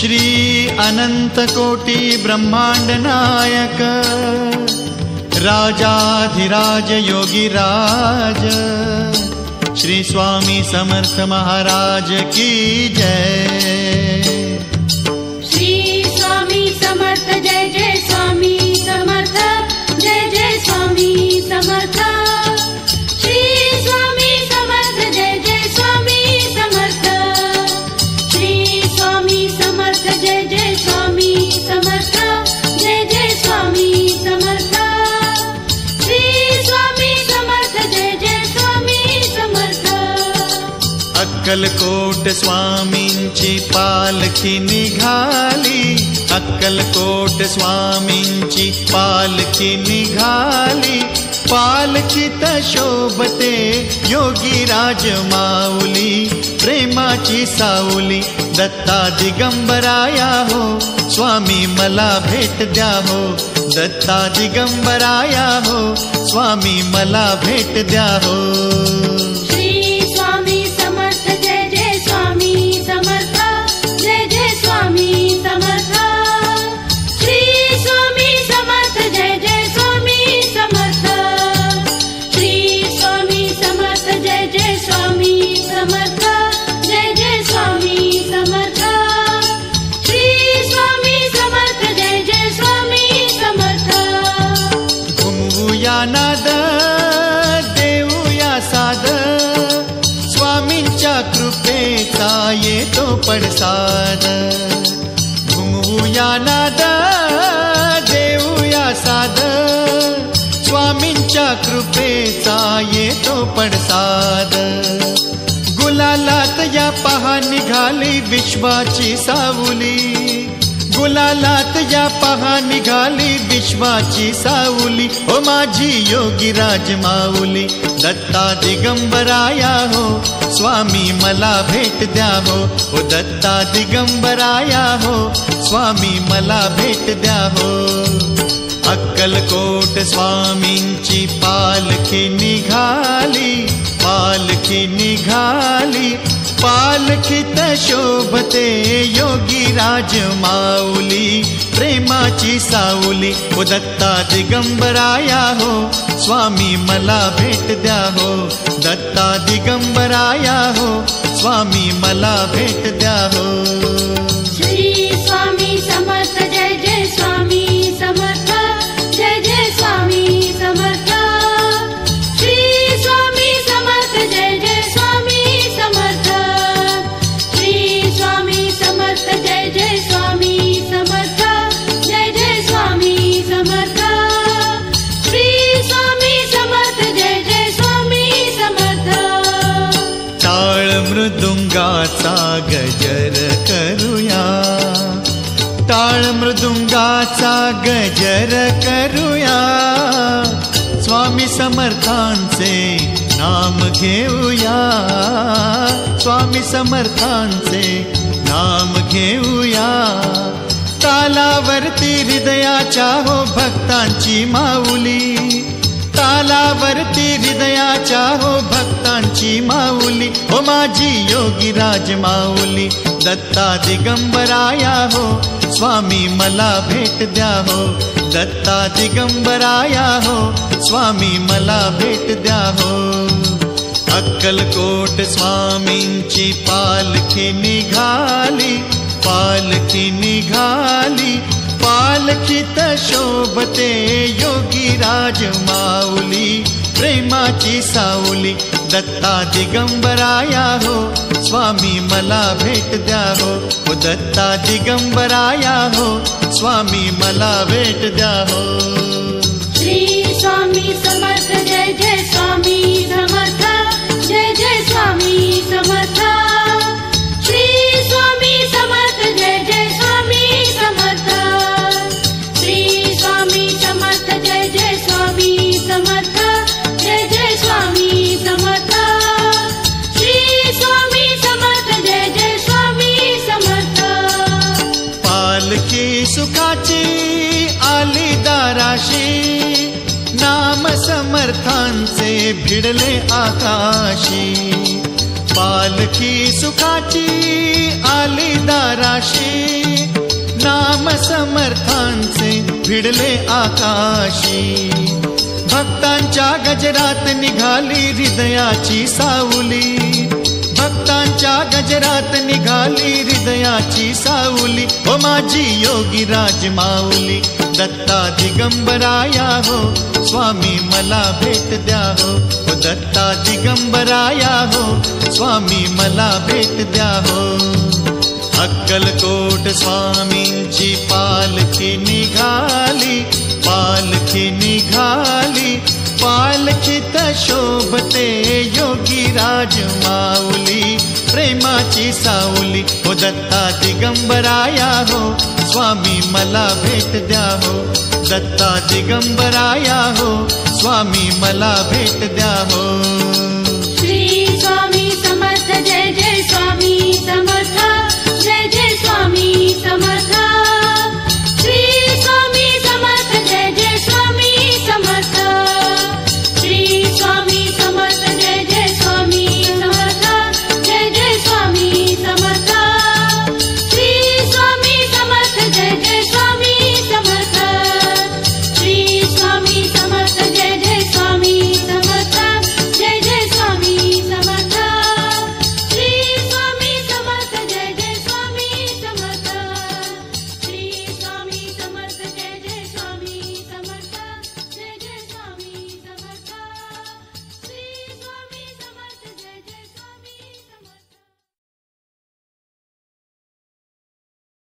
श्री अनंत कोटि ब्रह्मांड नायक राजाधिराज योगीराज श्री स्वामी समर्थ महाराज की जय। श्री स्वामी समर्थ जय जय स्वामी समर्थ जय जय स्वामी समर्थ। श्री स्वामी समर्थ जय जय स्वामी समर्थ। श्री स्वामी समर्थ जय जय स्वामी समर्थ जय जय स्वामी समर्थ। श्री स्वामी समर्थ जय जय स्वामी समर्थ। अक्कलकोट स्वामींची पालखी निघाली, अक्कलकोट स्वामींची पालखी निघाली, पालखीत शोभते योगीराज माऊली, प्रेमाची सावली दत्ता दिगंबराया हो, स्वामी मला भेट द्या हो, दत्ता दिगंबराया हो, स्वामी मला भेट द्या हो। श्री स्वामी समर्थ जय जय स्वामी समर्थ जय जय स्वामी समर्थ। श्री स्वामी समर्थ जय जय स्वामी समर्थ। श्री स्वामी समर्थ जय जय स्वामी समर्थ जय जय स्वामी समर्थ। श्री स्वामी समर्थ जय जय स्वामी समर्थ। घुमवूया नाद देऊया साद, स्वामींच्या कृपेचा येतो पडसाद। घुमवूया नाद देऊया साद, स्वामींच्या कृपेचा येतो पडसाद। गुलालात या पहा निघाली विश्वाची सावली, गुलालात या पहा निघाली विश्वाची सावली, ओ माझी योगीराज माऊली दत्ता दिगंबराया हो, स्वामी मला भेट द्या हो, ओ दत्ता दिगंबराया हो, स्वामी मला भेट द्या हो। अक्कलकोट स्वामींची पालखी निघाली, पालखी निघाली, पालखीत शोभते योगीराज माऊली, प्रेमाची सावली ओ दत्ता दिगंबराया हो, स्वामी मला भेट द्या हो, दत्ता दिगंबराया हो, स्वामी मला भेट द्या हो। श्री स्वामी समर्थ जय जय स्वामी समर्थ जय जय स्वामी समर्थ। श्री स्वामी समर्थ जय जय स्वामी समर्थ। श्री स्वामी समर्थ जय जय स्वामी समर्थ जय जय स्वामी समर्थ। श्री स्वामी समर्थ जय जय स्वामी समर्थ। टाळ मृदुंगाचा गजर करूया, टाळ मृदुंगाचा गजर करूया, स्वामी समर्थांचे नाम घेऊया, स्वामी समर्थांचे नाम घेऊया। तालावरती हृदयाच्या हो भक्तांची माऊली, तालावरती हृदयाच्या हो भक्तांची माऊली, ओ माझी योगीराज माऊली दत्ता दिगंबराया हो, स्वामी मला भेट द्या हो, दत्ता दिगंबराया हो, स्वामी मला भेट द्या हो। अक्कलकोट स्वामींची पालखी निघाली, पालखी निघाली, पालखीत शोभते योगीराज माऊली, प्रेमाची सावली दत्ता दिगंबराया हो, स्वामी मला भेट द्या हो, ओ दत्ता दिगंबराया हो, स्वामी मला भेट द्या हो। श्री स्वामी समर्थ जय जय स्वामी समर्थ जय जय स्वामी समर्थ। श्री स्वामी समर्थ जय जय स्वामी समर्थ। श्री स्वामी समर्थ जय जय स्वामी समर्थ जय जय स्वामी समर्थ। श्री स्वामी समर्थ जय जय स्वामी समर्थ। पालखी सुखाची आली दाराशी, नाम समर्थांचे भिडले आकाशी, पालखी सुखाची आली दाराशी, नाम समर्थांचे भिडले आकाशी. भक्तांच्या गजरात निघाली हृदयाची सावली, भक्तांच्या गजरात निघाली हृदयाची सावली. ओ माझी योगी राज माऊली, दत्ता दिगंबराया हो, स्वामी मला भेट द्या हो. ओ दत्ता दिगंबराया हो, स्वामी मला भेट द्या हो. अक्कलकोट स्वामींची पालखी निघाली, पालखी निघाली. पालखीत शोभते योगी राज माऊली, प्रेमाची सावली. हो दत्ता दिगंबराया हो, स्वामी मला भेट द्या हो. दत्ता दिगंबराया हो, स्वामी मला भेट द्या हो.